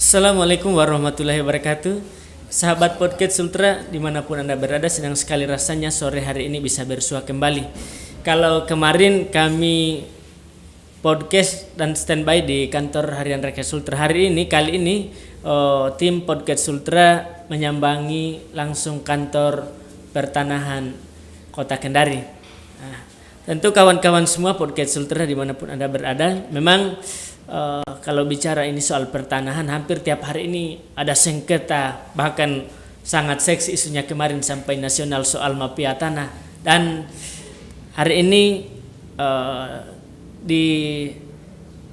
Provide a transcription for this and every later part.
Assalamualaikum warahmatullahi wabarakatuh. Sahabat podcast Sultra dimanapun Anda berada, senang sekali rasanya sore hari ini bisa bersua kembali. Kalau kemarin kami podcast dan standby di kantor harian Rakyat Sultra, kali ini tim podcast Sultra menyambangi langsung kantor pertanahan Kota Kendari. Nah, tentu kawan-kawan semua podcast Sultra dimanapun Anda berada, memang kalau bicara ini soal pertanahan, hampir tiap hari ini ada sengketa, bahkan sangat seksi isunya kemarin sampai nasional soal mafia tanah. Dan hari ini di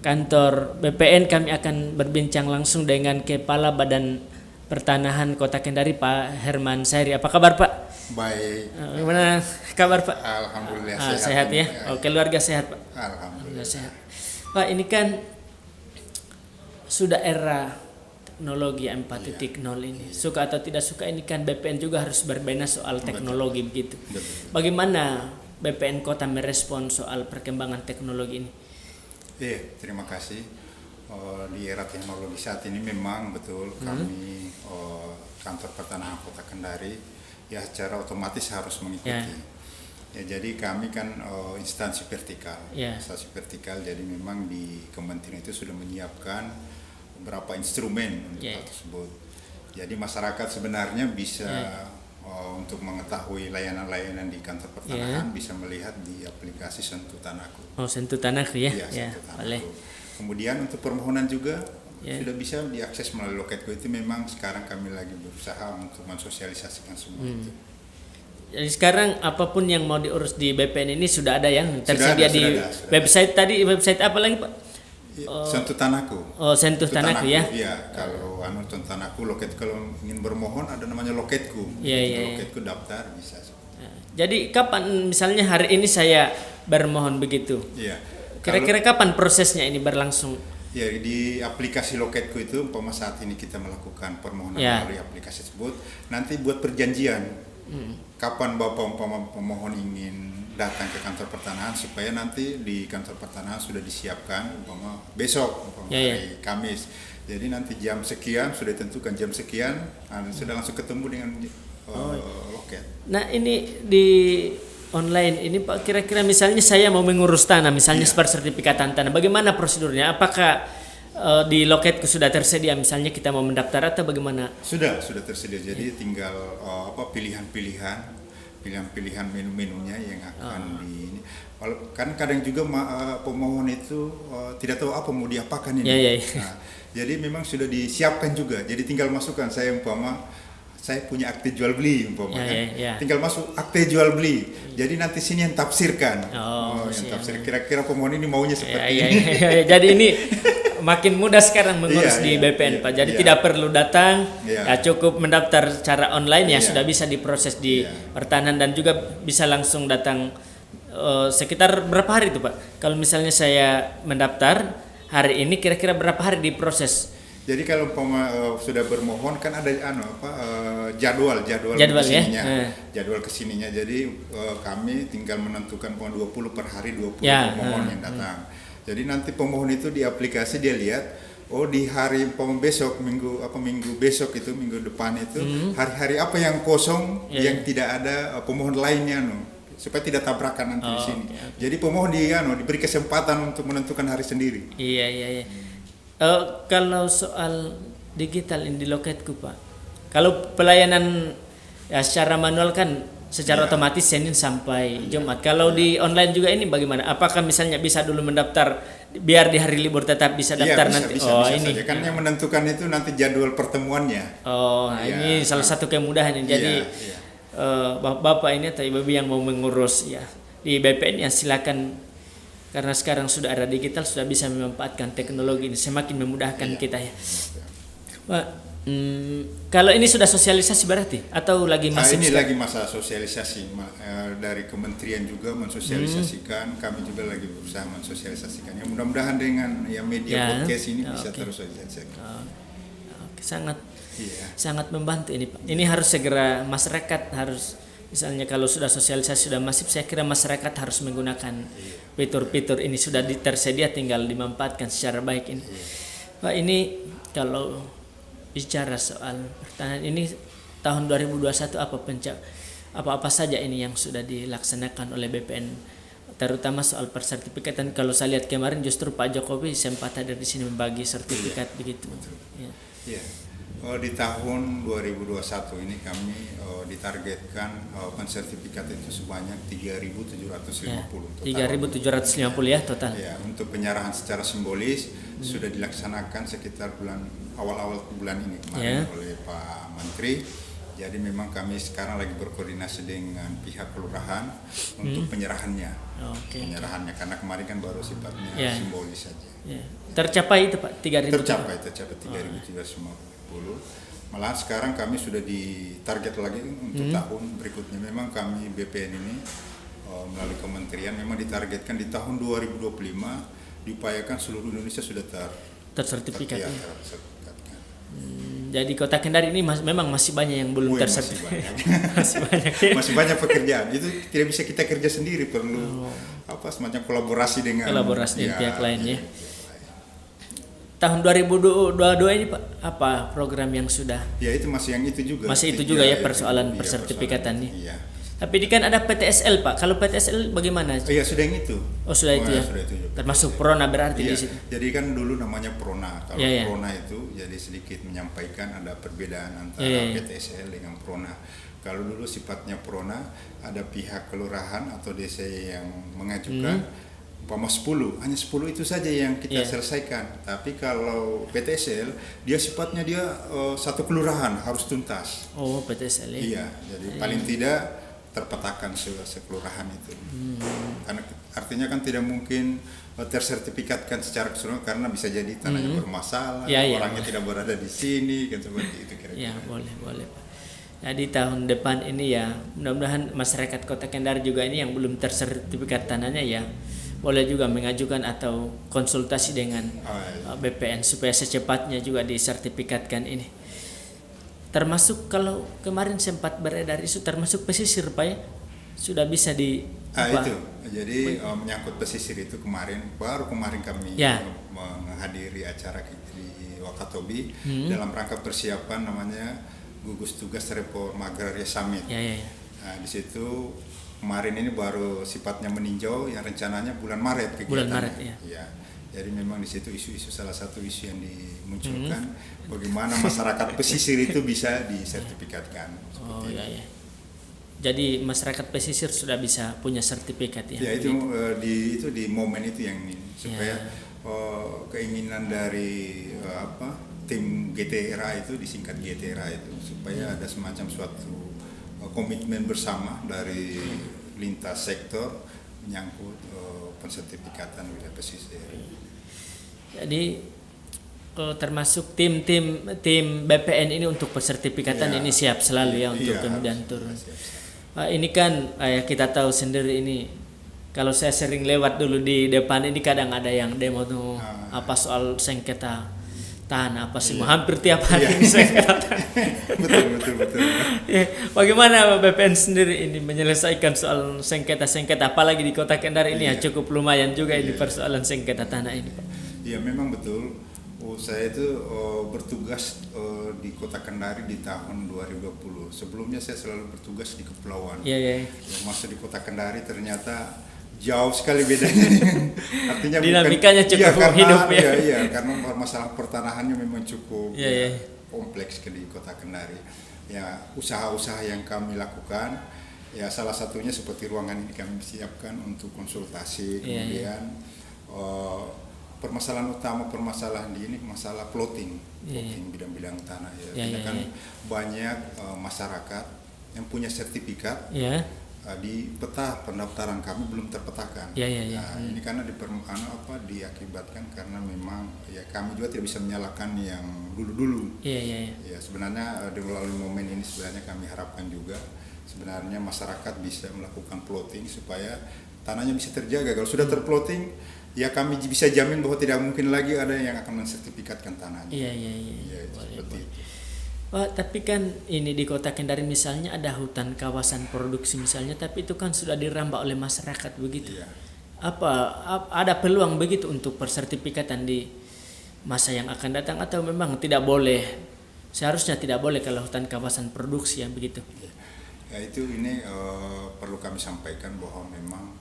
kantor BPN kami akan berbincang langsung dengan Kepala Badan Pertanahan Kota Kendari, Pak Herman Sairi. Apa kabar, Pak? Baik. Gimana kabar, Pak? Alhamdulillah sehat ya. Oh, keluarga sehat, Pak? Alhamdulillah Sehat. Pak, ini kan sudah era teknologi 4.0 ini. Suka atau tidak suka, ini kan BPN juga harus berbenah soal teknologi. Begitu. Bagaimana BPN Kota merespon soal perkembangan teknologi ini? Terima kasih. Di era teknologi saat ini memang betul kami kantor pertanahan Kota Kendari ya secara otomatis harus mengikuti. Ya, jadi kami kan instansi vertikal, jadi memang di kementerian itu sudah menyiapkan beberapa instrumen untuk hal tersebut. Jadi masyarakat sebenarnya bisa untuk mengetahui layanan-layanan di kantor pertanahan bisa melihat di aplikasi Sentuh Tanahku. Oh, Sentuh Tanahku ya. Sentuh Tanahku. Kemudian untuk permohonan juga sudah bisa diakses melalui Loketku. Itu memang sekarang kami lagi berusaha untuk mensosialisasikan semua itu. Jadi sekarang apapun yang mau diurus di BPN ini sudah ada yang tersedia di website tadi. Website apa lagi, Pak? Sentuh Tanahku. Oh, Sentuh Tanahku ya. Iya, kalau Sentuh Tanahku, Loket, kalau ingin bermohon ada namanya Loketku. Loketku daftar bisa. Jadi kapan misalnya hari ini saya bermohon begitu? Iya. Kira-kira kapan prosesnya ini berlangsung? Ya, di aplikasi Loketku itu umpama saat ini kita melakukan permohonan melalui aplikasi tersebut, nanti buat perjanjian. Kapan Bapak umpama pemohon ingin datang ke kantor pertanahan supaya nanti di kantor pertanahan sudah disiapkan umpama besok hari Kamis. Jadi nanti jam sekian sudah ditentukan jam sekian sudah langsung ketemu dengan Loket. Nah, ini di online ini Pak, kira-kira misalnya saya mau mengurus tanah, misalnya seperti sertifikatan tanah, bagaimana prosedurnya? Apakah di Loketku sudah tersedia, misalnya kita mau mendaftar atau bagaimana? Sudah tersedia. Jadi tinggal pilihan menu-menunya yang akan di. Kan kadang juga pemohon itu tidak tahu apa mau diapakan ini. Nah, jadi memang sudah disiapkan juga. Jadi tinggal masukkan saya punya akte jual beli tinggal masuk akte jual beli. Jadi nanti sini yang tafsirkan. Tafsir kira-kira pemohon ini maunya seperti ini. Jadi ini makin mudah sekarang mengurus di BPN, Pak. Jadi tidak perlu datang, cukup mendaftar secara online sudah bisa diproses di pertanahan dan juga bisa langsung datang. Sekitar berapa hari itu, Pak? Kalau misalnya saya mendaftar hari ini, kira-kira berapa hari diproses? Jadi kalau sudah bermohon kan ada jadwal kesininya. Jadwal kesininya. Jadi kami tinggal menentukan 20 per hari 20 pemohon yang datang. Jadi nanti pemohon itu di aplikasi dia lihat di hari besok minggu besok itu minggu depan itu hari-hari apa yang kosong yang tidak ada pemohon lainnya supaya tidak tabrakan nanti di sini. Jadi pemohon diberi kesempatan untuk menentukan hari sendiri. Iya. Kalau soal digital ini di Loketku, Pak, kalau pelayanan secara manual kan secara otomatis Senin sampai Jumat. Kalau di online juga ini bagaimana? Apakah misalnya bisa dulu mendaftar biar di hari libur tetap bisa daftar nanti? Bisa ini saja. Kan yang menentukan itu nanti jadwal pertemuannya. Ini salah satu kemudahan. Jadi bapak ini atau ibu yang mau mengurus di BPN silakan. Karena sekarang sudah era digital, sudah bisa memanfaatkan teknologi ini, semakin memudahkan kita ya. Pak, kalau ini sudah sosialisasi berarti atau lagi masih? Ini lagi masa sosialisasi dari kementerian juga mensosialisasikan, kami juga lagi berusaha mensosialisasikan. Ya mudah-mudahan dengan media podcast ini bisa terus sosialisasikan. Sangat membantu ini, Pak. Ini harus segera masyarakat harus. Misalnya kalau sudah sosialisasi sudah masif, saya kira masyarakat harus menggunakan fitur-fitur ini, sudah tersedia tinggal dimanfaatkan secara baik ini. Pak, ini kalau bicara soal pertanian ini tahun 2021 apa saja ini yang sudah dilaksanakan oleh BPN, terutama soal persertifikatan. Kalau saya lihat kemarin justru Pak Jokowi sempat ada di sini membagi sertifikat begitu. Ya. Iya. Di tahun 2021 ini kami ditargetkan pensertifikat itu sebanyak 3.750 Ya. total. 3.750 ya total. Ya, untuk penyerahan secara simbolis sudah dilaksanakan sekitar awal-awal bulan ini kemarin oleh Pak Menteri. Jadi memang kami sekarang lagi berkoordinasi dengan pihak kelurahan untuk penyerahannya. Penyerahannya karena kemarin kan baru sifatnya simbolis saja. Ya. Tercapai itu Pak 3.000. Tercapai 3.750. Malah sekarang kami sudah ditarget lagi untuk tahun berikutnya. Memang kami BPN ini melalui kementerian memang ditargetkan di tahun 2025 diupayakan seluruh Indonesia sudah tersertifikat. Tersertifikatkan. Jadi Kota Kendari ini memang masih banyak yang belum tersertifikat. Masih banyak pekerjaan. Itu tidak bisa kita kerja sendiri, perlu semacam kolaborasi dengan pihak lainnya. Tahun 2022 ini Pak, apa program yang sudah? Ya itu masih yang itu juga. Masih itu juga ya persoalan persertifikatan nih. Iya. Tapi ini kan ada PTSL Pak. Kalau PTSL bagaimana? Iya sudah yang itu. Oh sudah itu ya. Sudah itu juga. Termasuk Prona berarti di situ. Jadi kan dulu namanya Prona. Kalau Prona itu jadi sedikit menyampaikan ada perbedaan antara PTSL dengan Prona. Kalau dulu sifatnya Prona, ada pihak kelurahan atau desa yang mengajukan umpama 10, hanya 10 itu saja yang kita selesaikan. Tapi kalau PTSL, dia sifatnya satu kelurahan harus tuntas. Oh, PTSL ya. Iya, jadi paling tidak terpetakan sekelurahan itu. Karena artinya kan tidak mungkin tersertifikatkan secara keseluruhan karena bisa jadi tanahnya bermasalah, orangnya tidak berada di sini, kan seperti itu kira-kira. Ya, boleh Pak. Jadi tahun depan ini ya, mudah-mudahan masyarakat Kota Kendari juga ini yang belum tersertifikat tanahnya ya, boleh juga mengajukan atau konsultasi dengan BPN supaya secepatnya juga disertifikatkan ini. Termasuk kalau kemarin sempat beredar isu termasuk pesisir Pak ya, sudah bisa itu. Jadi menyangkut pesisir itu baru kemarin kami menghadiri acara di Wakatobi dalam rangka persiapan namanya gugus tugas reform agraria summit. Nah, di situ kemarin ini baru sifatnya meninjau yang rencananya bulan Maret kegiatannya. Bulan Maret ya. Jadi memang di situ salah satu isu yang dimunculkan bagaimana masyarakat pesisir itu bisa disertifikatkan. Jadi masyarakat pesisir sudah bisa punya sertifikat ya. Ya itu di momen itu yang ini supaya keinginan dari tim GTRA itu disingkat GTRA itu supaya ada semacam suatu komitmen bersama dari lintas sektor menyangkut pensertifikatan wilayah pesisir. Jadi termasuk tim BPN ini untuk pensertifikatan ini siap selalu ya untuk kemudian turun. Ini kan kita tahu sendiri ini kalau saya sering lewat dulu di depan ini kadang ada yang demo tuh soal sengketa tanah hampir tiap hari sengketa tanah. Betul. Bagaimana BPN sendiri ini menyelesaikan soal sengketa apalagi di Kota Kendari ini cukup lumayan juga ini persoalan sengketa tanah ini Pak. Iya memang betul. Saya itu bertugas di Kota Kendari di tahun 2020. Sebelumnya saya selalu bertugas di kepulauan. Yang masuk di Kota Kendari ternyata jauh sekali bedanya. Artinya dinamikanya cukup hidup ya. Iya, karena masalah pertanahannya memang cukup kompleks di Kota Kendari. Ya, usaha-usaha yang kami lakukan ya salah satunya seperti ruangan ini kami siapkan untuk konsultasi, kemudian permasalahan di ini masalah plotting bidang-bidang tanah kan banyak masyarakat yang punya sertifikat di peta pendaftaran kami belum terpetakan. Ini karena diakibatkan karena memang kami juga tidak bisa menyalahkan yang dulu-dulu. Ya sebenarnya melalui momen ini sebenarnya kami harapkan juga sebenarnya masyarakat bisa melakukan plotting supaya tanahnya bisa terjaga. Kalau sudah terplotting ya kami bisa jamin bahwa tidak mungkin lagi ada yang akan mensertifikatkan tanahnya. Seperti itu. Tapi kan ini di Kota Kendari misalnya ada hutan kawasan produksi misalnya, tapi itu kan sudah dirambah oleh masyarakat begitu. Ada peluang begitu untuk persertifikatan di masa yang akan datang atau memang tidak boleh seharusnya tidak boleh kalau hutan kawasan produksi yang begitu. Ya itu ini perlu kami sampaikan bahwa memang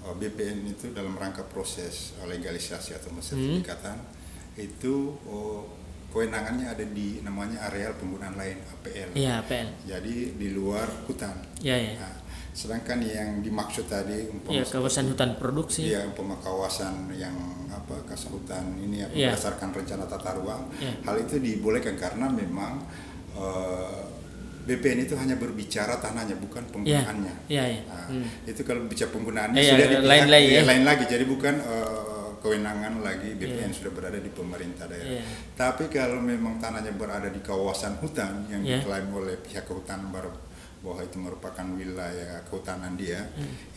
BPN itu dalam rangka proses legalisasi atau sertifikatan itu kewenangannya ada di namanya areal penggunaan lain APL. Iya, APL. Jadi di luar hutan. Iya, iya. Nah, sedangkan yang dimaksud tadi kawasan hutan produksi. Iya, umpama kawasan yang kawasan hutan ini berdasarkan rencana tata ruang. Hal itu dibolehkan karena memang BPN itu hanya berbicara tanahnya bukan penggunaannya. Itu kalau bicara penggunaannya sudah lain lagi. Jadi bukan kewenangan lagi BPN sudah berada di pemerintah daerah. Tapi kalau memang tanahnya berada di kawasan hutan yang diklaim oleh pihak kehutanan bahwa itu merupakan wilayah kehutanan dia,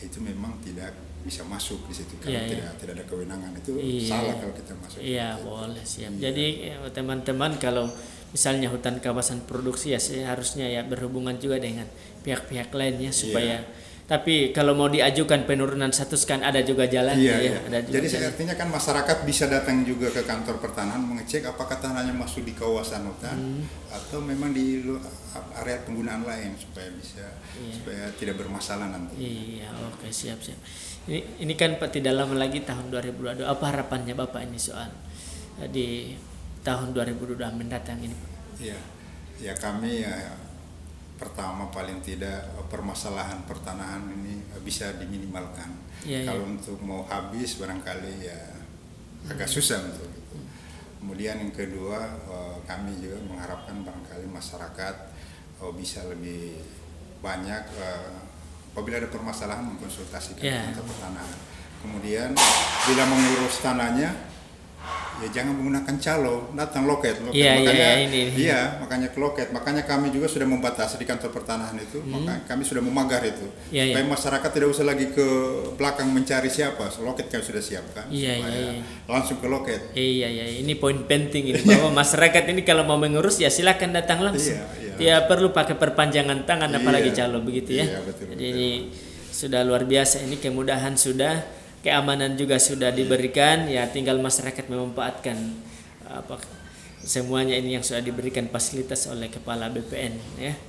itu memang tidak bisa masuk di situ karena tidak ada kewenangan. Itu salah kalau kita masuk. Iya, boleh, siap. Jadi teman-teman kalau misalnya hutan kawasan produksi ya seharusnya ya berhubungan juga dengan pihak-pihak lainnya supaya tapi kalau mau diajukan penurunan status kan ada juga jalannya Ada juga. Jadi artinya kan masyarakat bisa datang juga ke kantor pertanahan mengecek apakah tanahnya masuk di kawasan hutan atau memang di area penggunaan lain supaya supaya tidak bermasalah nanti. Iya, oke, siap. Ini kan Pak tidak lama lagi tahun 2022. Apa harapannya Bapak ini soal di tahun 2022 mendatang ini, Pak? Ya kami pertama paling tidak permasalahan pertanahan ini bisa diminimalkan. Kalau untuk mau habis barangkali agak susah untuk itu. Kemudian yang kedua kami juga mengharapkan barangkali masyarakat bisa lebih banyak apabila ada permasalahan mengkonsultasikan kantor pertanahan. Kemudian bila mengurus tanahnya jangan menggunakan calo, datang loket. Makanya ke loket. Makanya kami juga sudah membatasi di kantor pertanahan itu, maka kami sudah memagar itu. Supaya masyarakat tidak usah lagi ke belakang mencari siapa, loket kami sudah siapkan supaya langsung ke loket. Ini poin penting ini bahwa masyarakat ini kalau mau mengurus ya silakan datang langsung. Tidak perlu pakai perpanjangan tangan apalagi calo begitu ya. Betul. Jadi ini sudah luar biasa, ini kemudahan sudah. Keamanan juga sudah diberikan, ya tinggal masyarakat memanfaatkan semuanya ini yang sudah diberikan fasilitas oleh Kepala BPN ya.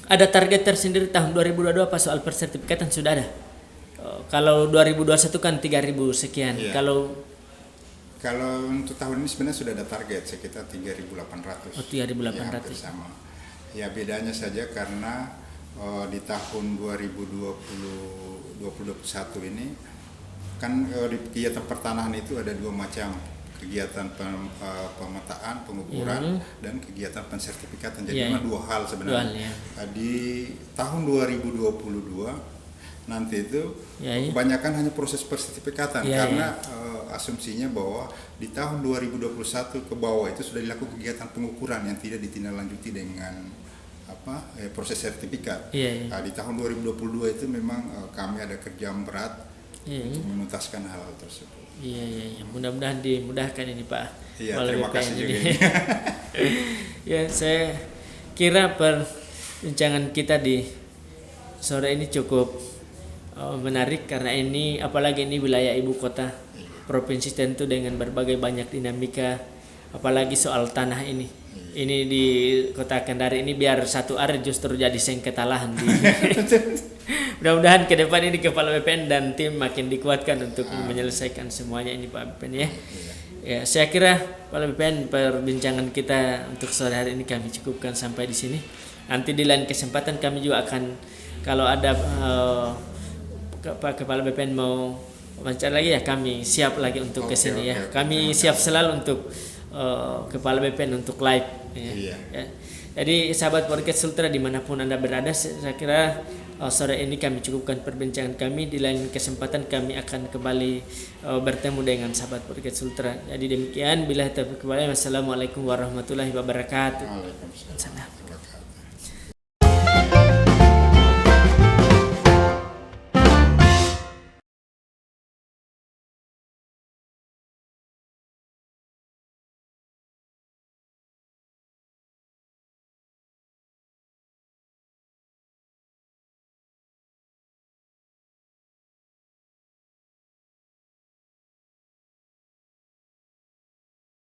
Ada target tersendiri tahun 2022 apa soal persertifikatan sudah ada? Kalau 2021 kan 3.000 sekian. Kalau untuk tahun ini sebenarnya sudah ada target sekitar 3.800. 3.800. Sama. Ya bedanya saja karena di tahun 2021 ini kan di kegiatan pertanahan itu ada dua macam, kegiatan pemetaan, pengukuran dan kegiatan pensertifikatan. Jadi memang dua hal sebenarnya. Di tahun 2022 nanti itu kebanyakan hanya proses persertifikatan karena asumsinya bahwa di tahun 2021 ke bawah itu sudah dilakukan kegiatan pengukuran yang tidak ditindaklanjuti dengan proses sertifikat. Di tahun 2022 itu memang kami ada kerja berat untuk menuntaskan hal tersebut. Mudah-mudahan dimudahkan ini Pak. Terima kasih juga. Saya kira perbincangan kita di sore ini cukup menarik karena ini apalagi ini wilayah ibu kota provinsi tentu dengan berbagai banyak dinamika, apalagi soal tanah ini. Ini di Kota Kendari ini biar satu area justru jadi sengketa lahan. Mudah-mudahan ke depan ini Kepala BPN dan tim makin dikuatkan untuk menyelesaikan semuanya ini Pak BPN ya. Ya, saya kira Kepala BPN perbincangan kita untuk sore hari ini kami cukupkan sampai di sini. Nanti di lain kesempatan kami juga akan kalau ada Kepala BPN mau wawancara lagi ya kami siap lagi untuk ke sini ya. Kami siap selalu untuk Kepala BPN untuk live ya. Jadi sahabat podcast Sultra dimanapun Anda berada, saya kira sore ini kami cukupkan perbincangan kami. Di lain kesempatan kami akan kembali bertemu dengan sahabat podcast Sultra. Jadi demikian, bila taufiq wal hidayah. Wassalamualaikum warahmatullahi wabarakatuh. Waalaikumsalam.